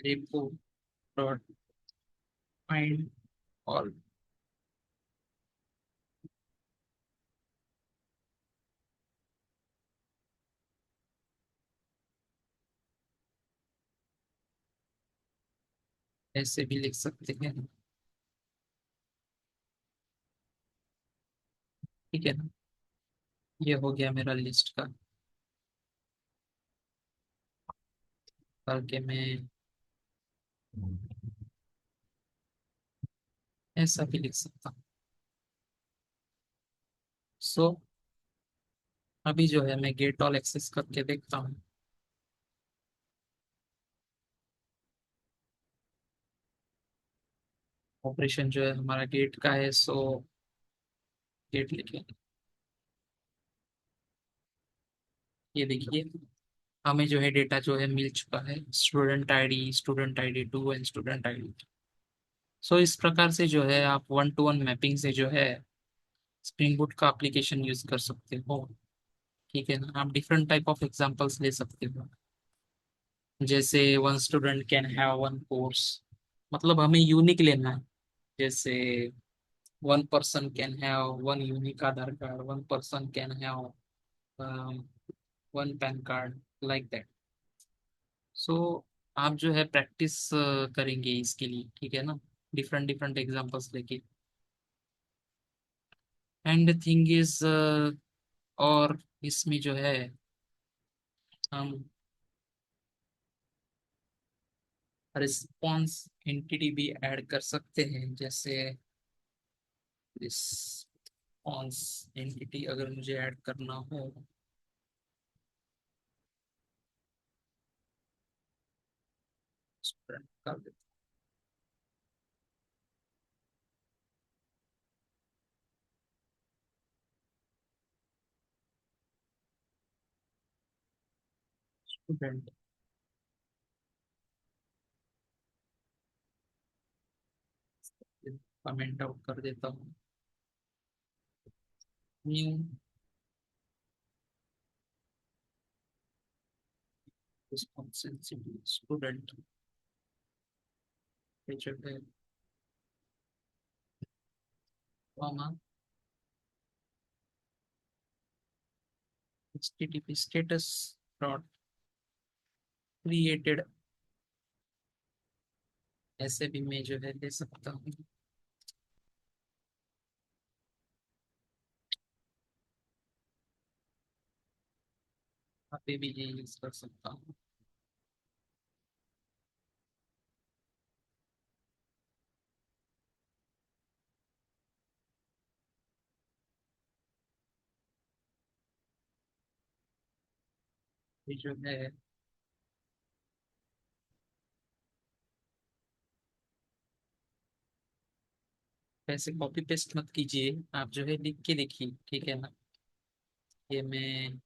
repo dot find all. ऐसे भी लिख सकते हैं, ठीक है ना। ये हो गया मेरा लिस्ट का। करके मैं ऐसा भी लिख सकता हूँ। सो अभी जो है मैं गेट ऑल एक्सेस करके देखता हूँ। ऑपरेशन जो है हमारा गेट का है, सो गेट लिखे। ये देखिए हमें जो है डेटा जो है मिल चुका है, student ID 2 and student ID। सो इस प्रकार से जो है आप 1 to 1 मैपिंग से जो है स्प्रिंग बूट का एप्लीकेशन यूज कर सकते हो। ठीक है ना, आप डिफरेंट टाइप ऑफ एग्जांपल्स ले सकते हो। जैसे 1 student can have 1 course, मतलब हमें यूनिक लेना है। जैसे 1 person can have 1 unique Aadhaar card, 1 person can have 1 PAN card, like that. So आप जो है प्रैक्टिस करेंगे इसके लिए, ठीक है ना, डिफरेंट डिफरेंट एग्जांपल्स लेके। एंड थिंग इज, और इसमें जो है हम रिस्पॉन्स एंटिटी भी ऐड कर सकते हैं। जैसे रिस्पॉन्स एंटिटी अगर मुझे ऐड करना हो, रन कर देते स्टूडेंट। कमेंट आउट कर देता हूँ। न्यू रिस्पॉन्सिबिलिटी स्टूडेंट जो है comma http status dot created, ऐसे भी मैं जो है दे सकता हूँ। यहाँ पे भी ये यूज कर सकता हूँ। ये जो है वैसे कॉपी पेस्ट मत कीजिए, आप जो है लिख के देखिए, ठीक है ना। ये मैं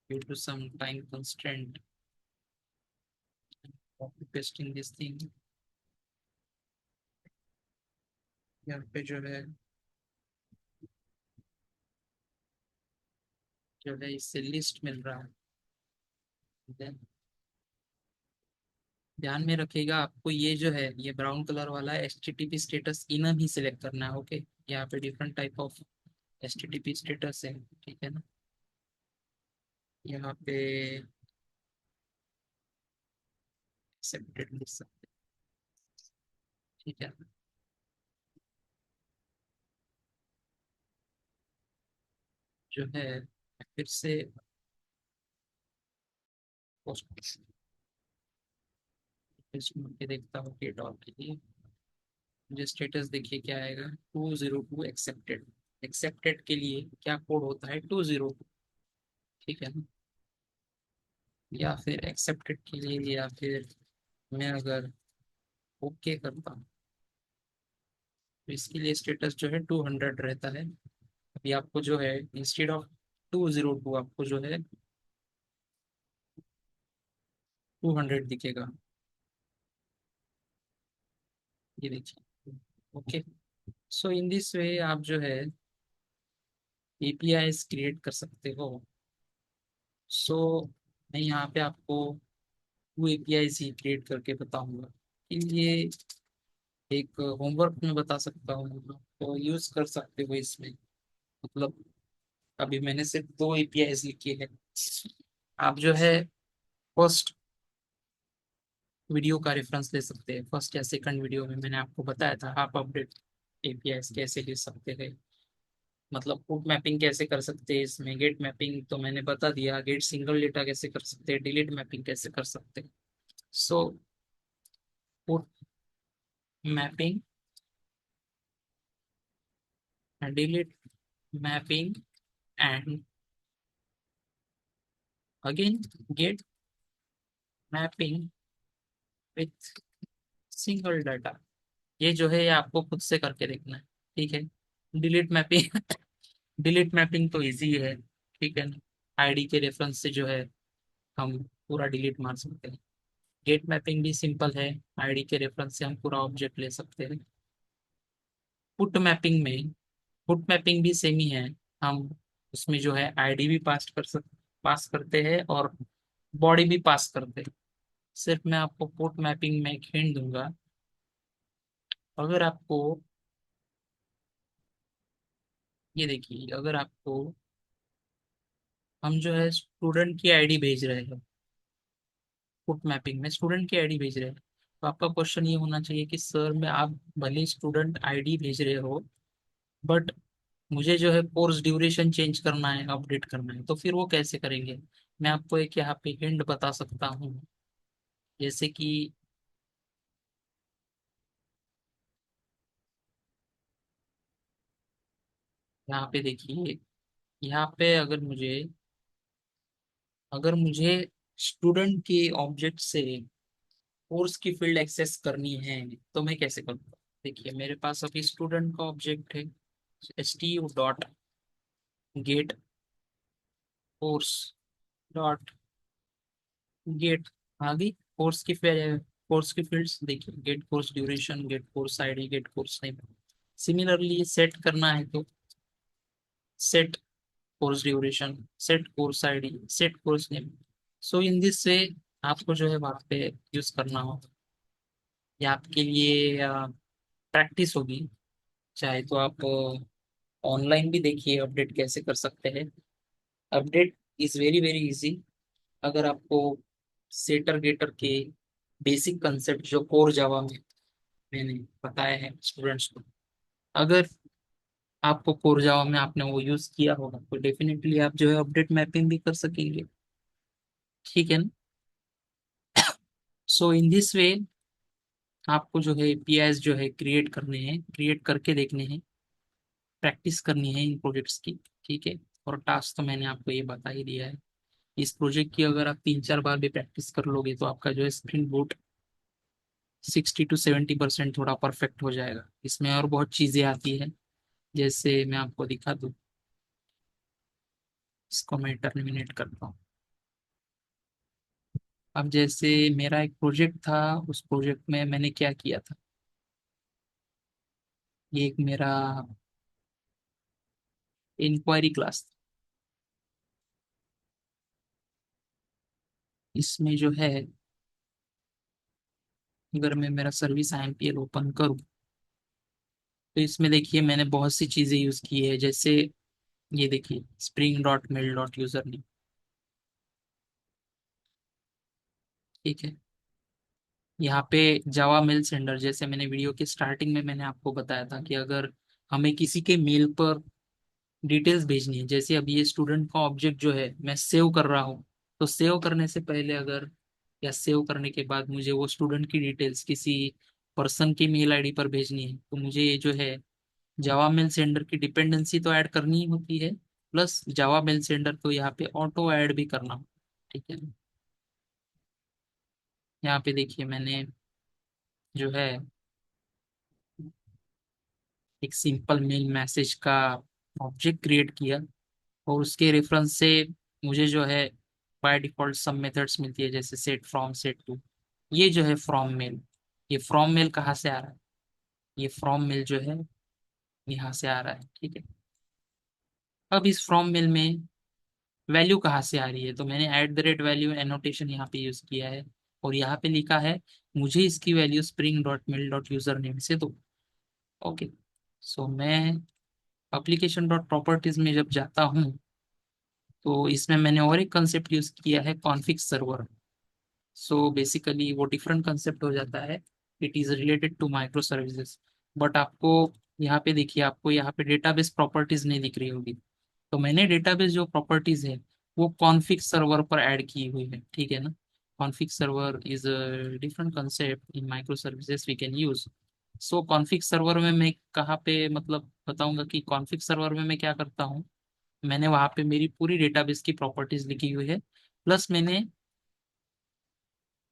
due to some time constraint copy pasting this thing, यहाँ पे जो है इससे लिस्ट मिल रहा है। Then ध्यान में रखिएगा, आपको ये जो है ये ब्राउन कलर वाला HTTP स्टेटस इनम ही सिलेक्ट करना है, ओके। यहाँ पे different type of HTTP status है, ठीक है ना। यहाँ पे एक्सेप्टेड लिख सकते हैं, ठीक है। जो है फिर से पोस्ट के देखता हूँ कि डॉट के लिए मुझे स्टेटस देखिए क्या आएगा, 202 एक्सेप्टेड। एक्सेप्टेड के लिए क्या कोड होता है, 202, ठीक है ना। या फिर एक्सेप्टेड के लिए, या फिर मैं अगर ओके करता हूँ तो इसके लिए स्टेटस जो है 200 रहता है। अभी आपको जो है इंस्टेड ऑफ 202 आपको जो है 200 दिखेगा, ये देखिए, ओके। सो इन दिस वे आप जो है एपीआई क्रिएट कर सकते हो। सो मैं यहाँ पे आपको 2 API ही क्रिएट करके बताऊंगा कि ये एक होमवर्क में बता सकता हूँ, तो यूज कर सकते हो इसमें। मतलब अभी मैंने सिर्फ 2 API लिखी है। आप जो है फर्स्ट वीडियो का रेफरेंस ले सकते हैं। फर्स्ट या सेकंड वीडियो में मैंने आपको बताया था आप अपडेट एपीआई कैसे ले सकते हैं। मतलब पुट मैपिंग कैसे कर सकते हैं, इसमें गेट मैपिंग तो मैंने बता दिया, गेट सिंगल डेटा कैसे कर सकते हैं, डिलीट मैपिंग कैसे कर सकते हैं। So put mapping and delete mapping and again get mapping with single data। ये जो है ये आपको खुद से करके देखना है, ठीक है। डिलीट मैपिंग डिलीट मैपिंग तो इजी है, ठीक है ना। आईडी के रेफरेंस से जो है हम पूरा डिलीट मार सकते हैं। गेट मैपिंग भी सिंपल है, आईडी के रेफरेंस से हम पूरा ऑब्जेक्ट ले सकते हैं। पुट मैपिंग में पुट मैपिंग भी सेम ही है, हम उसमें जो है आईडी भी पास करते हैं और बॉडी भी पास करते हैं। सिर्फ मैं आपको पुट मैपिंग में एक हिंट दूंगा। अगर आपको ये देखिए, अगर आपको हम जो है स्टूडेंट की आईडी भेज रहे हैं, पुट मैपिंग में स्टूडेंट की आईडी भेज रहे हैं, तो आपका क्वेश्चन ये होना चाहिए कि सर मैं आप भले स्टूडेंट आईडी भेज रहे हो, बट मुझे जो है कोर्स ड्यूरेशन चेंज करना है, अपडेट करना है, तो फिर वो कैसे करेंगे। मैं आपको एक यहाँ पे हिंट बता सकता हूँ, जैसे कि यहाँ पे देखिए, यहाँ पे अगर मुझे स्टूडेंट के ऑब्जेक्ट से कोर्स की फील्ड एक्सेस करनी है तो मैं कैसे करूँगा? देखिए मेरे पास अभी स्टूडेंट का ऑब्जेक्ट है, stu.get कोर्स डॉट गेट। आगे कोर्स की फील्ड्स देखिए, get course duration, get course ID, get course name. Similarly set करना है तो set course duration, set course ID, set course name. So in this से आपको जो है वहाँ पे यूज करना हो, या आपके लिए प्रैक्टिस होगी। चाहे तो आप ऑनलाइन भी देखिए अपडेट कैसे कर सकते हैं। Update is very very easy. अगर आपको सेटर गेटर के बेसिक कंसेप्ट जो कोर जावा में मैंने बताया है स्टूडेंट्स को, अगर आपको कोर जावा में आपने वो यूज किया होगा तो डेफिनेटली आप जो है अपडेट मैपिंग भी कर सकेंगे। ठीक है ना? सो इन दिस वे आपको जो है एपीआईज जो है क्रिएट करने हैं, क्रिएट करके देखने हैं, प्रैक्टिस करनी है इन प्रोजेक्ट्स की। ठीक है? और टास्क तो मैंने आपको ये बता ही दिया है। इस प्रोजेक्ट की अगर आप 3-4 बार भी प्रैक्टिस कर लोगे तो आपका जो है स्प्रिंग बूट 60 to 70% थोड़ा परफेक्ट हो जाएगा। इसमें और बहुत चीजें आती है, जैसे मैं आपको दिखा दूँ। इसको मैं टर्मिनेट करता हूँ। अब जैसे मेरा एक प्रोजेक्ट था, उस प्रोजेक्ट में मैंने क्या किया था, ये एक मेरा इंक्वायरी क्लास। इसमें जो है, अगर मैं मेरा सर्विस आईएमपीएल ओपन करूँ तो इसमें देखिए मैंने बहुत सी चीजें यूज की है। जैसे ये देखिए, spring dot mail dot user name. ठीक है? यहाँ पे जावा मेल सेंडर, जैसे मैंने वीडियो के स्टार्टिंग में मैंने आपको बताया था कि अगर हमें किसी के मेल पर डिटेल्स भेजनी है, जैसे अभी ये स्टूडेंट का ऑब्जेक्ट जो है मैं सेव कर रहा हूँ, तो सेव करने से पहले अगर, या सेव करने के बाद मुझे वो स्टूडेंट की डिटेल्स किसी पर्सन की मेल आईडी पर भेजनी है, तो मुझे ये जो है जावा मेल सेंडर की डिपेंडेंसी तो ऐड करनी ही होती है, प्लस जावा मेल सेंडर को यहाँ पे ऑटो ऐड भी करना हो। ठीक है? यहाँ पे देखिए मैंने जो है एक सिंपल मेल मैसेज का ऑब्जेक्ट क्रिएट किया, और उसके रेफरेंस से मुझे जो है बाय डिफॉल्ट सब मेथड्स मिलती है, जैसे सेट फ्रॉम, सेट टू। ये जो है फ्रॉम मेल, ये फ्रॉम मेल कहाँ से आ रहा है? ये फ्रॉम मेल जो है यहाँ से आ रहा है। ठीक है? अब इस फ्रॉम मेल में वैल्यू कहाँ से आ रही है, तो मैंने eight the rate value annotation यहाँ पे यूज किया है, और यहाँ पे लिखा है मुझे इसकी value spring dot mail dot user name से दो। ओके। सो मैं एप्लीकेशन डॉट प्रॉपर्टीज में जब जाता हूँ तो इसमें मैंने और एक कंसेप्ट यूज किया है, कॉन्फिग सर्वर। सो बेसिकली वो डिफरेंट कंसेप्ट हो जाता है, it is related to microservices. But आपको यहाँ पे देखिए, आपको यहाँ पे डेटाबेस प्रॉपर्टीज नहीं दिख रही होगी, तो मैंने डेटाबेस जो प्रॉपर्टीज है वो कॉन्फिग सर्वर पर ऐड की हुई है। ठीक है ना? Config server is a different concept in micro services we can use. So config server में मैं कहाँ पे मतलब बताऊंगा कि कॉन्फिग सर्वर में मैं क्या करता हूँ। मैंने वहाँ पे मेरी पूरी डेटाबेस की प्रॉपर्टीज लिखी हुई है, प्लस मैंने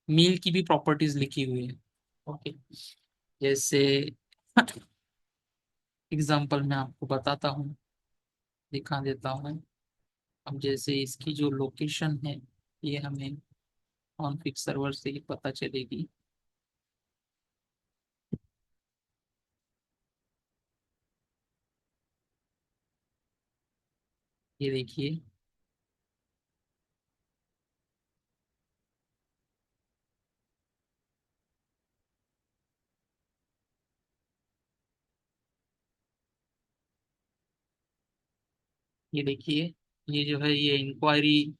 मेल की भी प्रॉपर्टीज लिखी हुई है। ओके। जैसे एग्जांपल मैं आपको बताता हूँ, दिखा देता हूँ। अब जैसे इसकी जो लोकेशन है, ये हमें कॉन्फिग सर्वर से ही पता चलेगी। ये देखिए, ये देखिए, ये जो है ये इंक्वायरी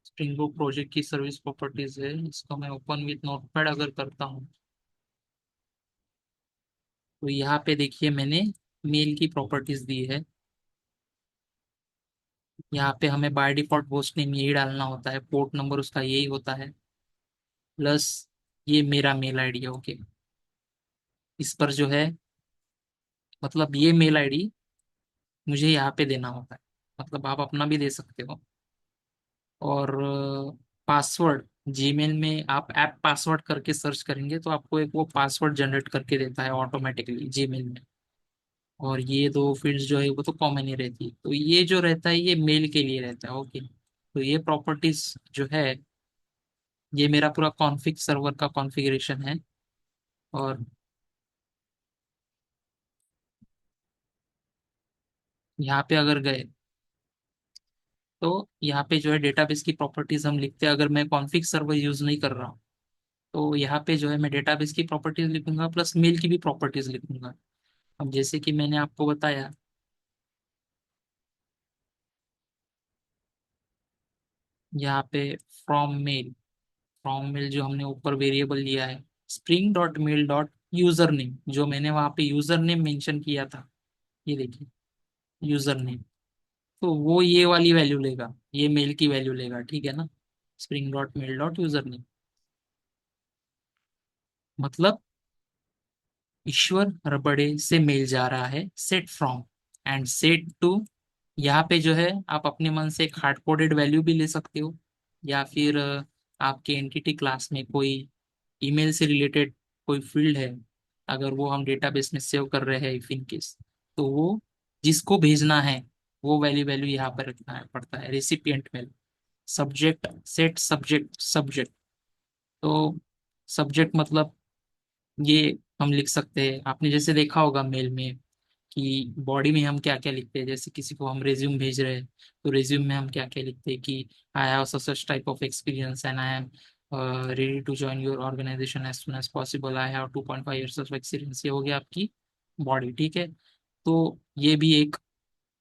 स्प्रिंग बुक प्रोजेक्ट की सर्विस प्रॉपर्टीज है। इसको मैं ओपन विथ नोटपैड अगर करता हूँ तो यहाँ पे देखिए मैंने मेल की प्रॉपर्टीज दी है। यहाँ पे हमें बाय डिफॉल्ट होस्ट नेम यही डालना होता है, पोर्ट नंबर उसका यही होता है, प्लस ये मेरा मेल आईडी है। ओके। इस पर जो है मतलब ये मेल आईडी मुझे यहाँ पे देना होता है, मतलब आप अपना भी दे सकते हो। और पासवर्ड जीमेल में आप ऐप पासवर्ड करके सर्च करेंगे तो आपको एक वो पासवर्ड जनरेट करके देता है ऑटोमेटिकली जीमेल में। और ये दो फील्ड्स जो है वो तो कॉमन ही रहती है, तो ये जो रहता है ये मेल के लिए रहता है। ओके, तो ये प्रॉपर्टीज जो है, ये मेरा पूरा कॉन्फ़िग सर्वर का कॉन्फ़िगरेशन है। और यहाँ पे अगर गए तो यहाँ पे जो है डेटाबेस की प्रॉपर्टीज हम लिखते हैं। अगर मैं कॉन्फ़िग सर्वर यूज नहीं कर रहा हूँ तो यहाँ पे जो है मैं डेटाबेस की प्रॉपर्टीज लिखूंगा प्लस मेल की भी प्रॉपर्टीज लिखूंगा। अब जैसे कि मैंने आपको बताया, यहाँ पे फ्रॉम मेल जो हमने ऊपर वेरिएबल लिया है, spring dot mail dot user name, जो मैंने वहाँ पे यूजर नेम मेंशन किया था, ये देखिए यूजर नेम, तो वो ये वाली वैल्यू लेगा, ये मेल की वैल्यू लेगा, ठीक है ना। Spring dot mail dot user name मतलब ईश्वर रबड़े से मेल जा रहा है sent from and sent to. यहाँ पे जो है आप अपने मन से एक हार्ड कोडेड वैल्यू भी ले सकते हो, या फिर आपके एंटिटी क्लास में कोई ईमेल से रिलेटेड कोई फील्ड है, अगर वो हम डेटाबेस में सेव कर रहे हैं इफ इन केस, तो वो जिसको भेजना है वो वैल्यू वैल्यू यहाँ पर रखना है पड़ता है, recipient mail. Subject set subject subject, तो सब्जेक्ट मतलब ये हम लिख सकते हैं, आपने जैसे देखा होगा मेल में कि बॉडी में हम क्या क्या लिखते हैं, जैसे किसी को हम रिज्यूम भेज रहे हैं तो रिज्यूम में हम क्या क्या लिखते हैं कि I have such type of experience and I am ready to join your organization as soon as possible, I have 2.5 years of experience, ये हो गया आपकी बॉडी, ठीक है। तो ये भी एक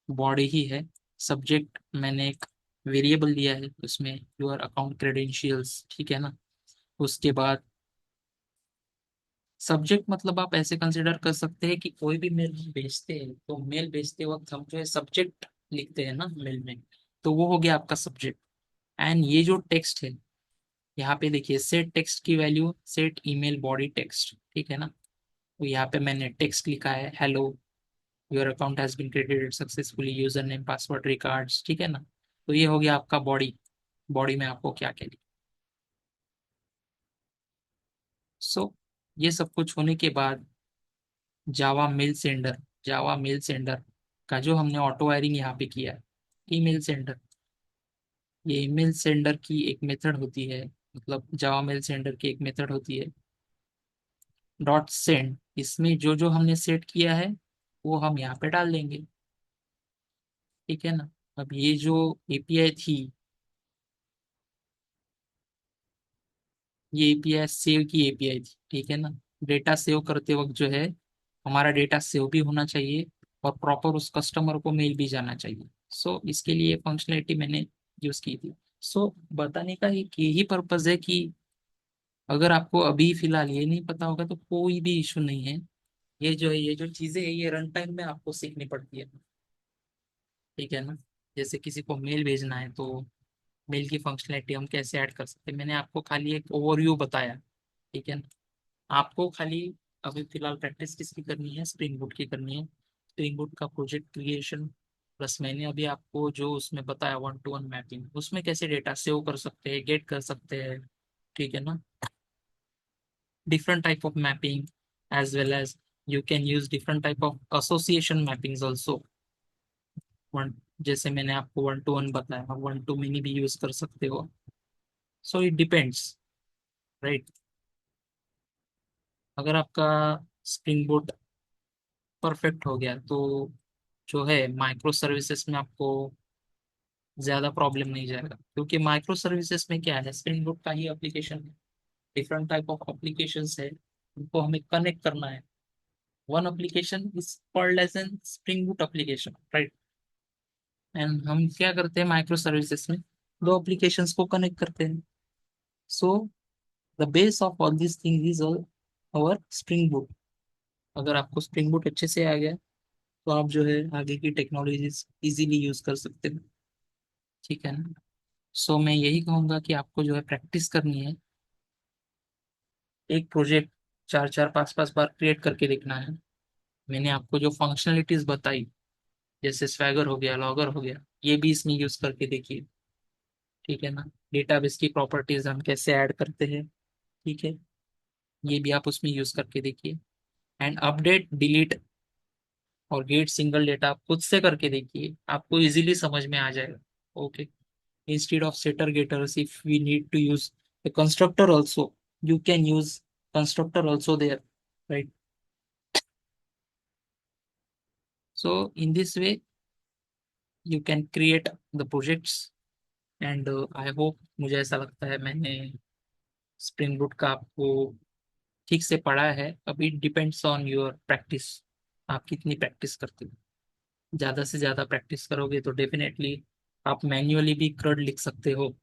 बॉडी ही है। सब्जेक्ट मैंने एक वेरिएबल दिया है उसमें योर अकाउंट क्रेडेंशियल्स, ठीक है ना। उसके बाद सब्जेक्ट मतलब आप ऐसे कंसिडर कर सकते हैं कि कोई भी मेल हम भेजते हैं तो मेल भेजते वक्त हम जो है सब्जेक्ट लिखते हैं ना मेल में, तो वो हो गया आपका सब्जेक्ट। एंड ये जो टेक्स्ट है, यहाँ पे देखिए सेट टेक्स्ट की value set email body text, ठीक है ना। तो यहाँ पे मैंने टेक्स्ट लिखा है hello, your account has been created successfully, user name password records, ठीक है ना। तो ये हो गया आपका बॉडी। बॉडी में आपको क्या क्या लिखा। सो ये सब कुछ होने के बाद जावा मेल सेंडर का जो हमने ऑटो वायरिंग यहाँ पे किया है, ईमेल सेंडर, ये ईमेल सेंडर की एक मेथड होती है, मतलब जावा मेल सेंडर की एक मेथड होती है डॉट सेंड। इसमें जो जो हमने सेट किया है वो हम यहाँ पे डाल देंगे, ठीक है ना। अब ये जो एपीआई थी, ये एपीआई सेव की एपीआई थी, ठीक है ना। डेटा सेव करते वक्त जो है हमारा डेटा सेव भी होना चाहिए और प्रॉपर उस कस्टमर को मेल भी जाना चाहिए। सो इसके लिए फंक्शनलिटी मैंने यूज की थी। सो बताने का एक यही पर्पज है कि अगर आपको अभी फिलहाल ये नहीं पता होगा तो कोई भी इशू नहीं है, ये जो है ये जो चीजें है ये रन टाइम में आपको सीखनी पड़ती है, ठीक है ना। जैसे किसी को मेल भेजना है तो मेल की फंक्शनलिटी हम कैसे ऐड कर सकते हैं, मैंने आपको खाली एक ओवरव्यू बताया, ठीक है ना। आपको खाली अभी फिलहाल प्रैक्टिस किसकी करनी है, स्प्रिंग बूट की करनी है। स्प्रिंग बूट का प्रोजेक्ट क्रिएशन प्लस मैंने अभी आपको जो उसमें बताया 1 to 1 मैपिंग, उसमें कैसे डेटा सेव कर सकते हैं गेट कर सकते हैं, ठीक है ना। Different type of mapping as well as you can use different type of association mappings also. One, जैसे मैंने आपको 1 to 1 बताया, 1 to many भी यूज कर सकते हो। So it depends, right. अगर आपका स्प्रिंग बूट परफेक्ट हो गया तो जो है माइक्रो सर्विसेज में आपको ज्यादा प्रॉब्लम नहीं जाएगा, क्योंकि माइक्रो सर्विसेज में क्या है, स्प्रिंग बूट का ही एप्लीकेशन है, डिफरेंट टाइप ऑफ एप्लीकेशंस है, उनको हमें कनेक्ट करना है। One application is called as an spring boot application, right. And हम क्या करते हैं माइक्रो सर्विसेज में, दो एप्लीकेशंस को कनेक्ट करते हैं। So the base of all this thing is our spring boot. अगर आपको स्प्रिंग बूट अच्छे से आ गया तो आप जो है आगे की टेक्नोलॉजीज इजीली यूज कर सकते हो, ठीक है ना। सो मैं यही कहूंगा कि आपको जो है प्रैक्टिस करनी है, एक प्रोजेक्ट 4 4 5 5 बार क्रिएट करके देखना है। मैंने आपको जो फंक्शनलिटीज बताई, जैसे स्वैगर हो गया लॉगर हो गया, ये भी इसमें यूज करके देखिए, ठीक है ना। डेटाबेस की प्रॉपर्टीज हम कैसे ऐड करते हैं, ठीक है, ये भी आप उसमें यूज करके देखिए। एंड अपडेट डिलीट और गेट सिंगल डेटा आप खुद से करके देखिए, आपको इजीली समझ में आ जाएगा। Okay. Instead of setter getters, if we need to use the constructor also, you can use constructor also there, right. So in this way you can create the projects. And I hope, मुझे ऐसा लगता है मैंने spring boot का आपको ठीक से पढ़ा है। अभी डिपेंड्स ऑन योर प्रैक्टिस, आप कितनी प्रैक्टिस करते हो। ज्यादा से ज्यादा प्रैक्टिस करोगे तो डेफिनेटली आप मैन्युअली भी क्रड लिख सकते हो।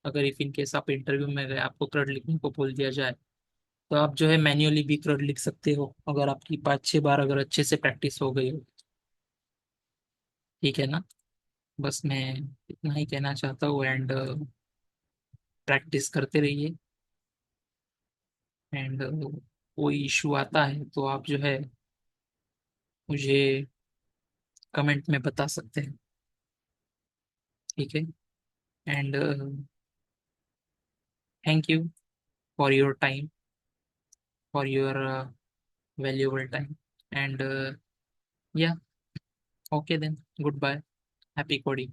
अगर इफ इन केस आप इंटरव्यू में गए, आपको क्रड लिखने को बोल दिया जाए, तो आप जो है मैन्युअली भी क्रड लिख सकते हो, अगर आपकी 5-6 बार अगर अच्छे से प्रैक्टिस हो गई हो। ठीक है ना। बस मैं इतना ही कहना चाहता हूँ। एंड प्रैक्टिस करते रहिए। एंड कोई इशू आता है तो आप जो है मुझे कमेंट में बता सकते हैं। ठीक है। And thank you for your time, for your valuable time. And yeah, okay then. Goodbye. Happy coding.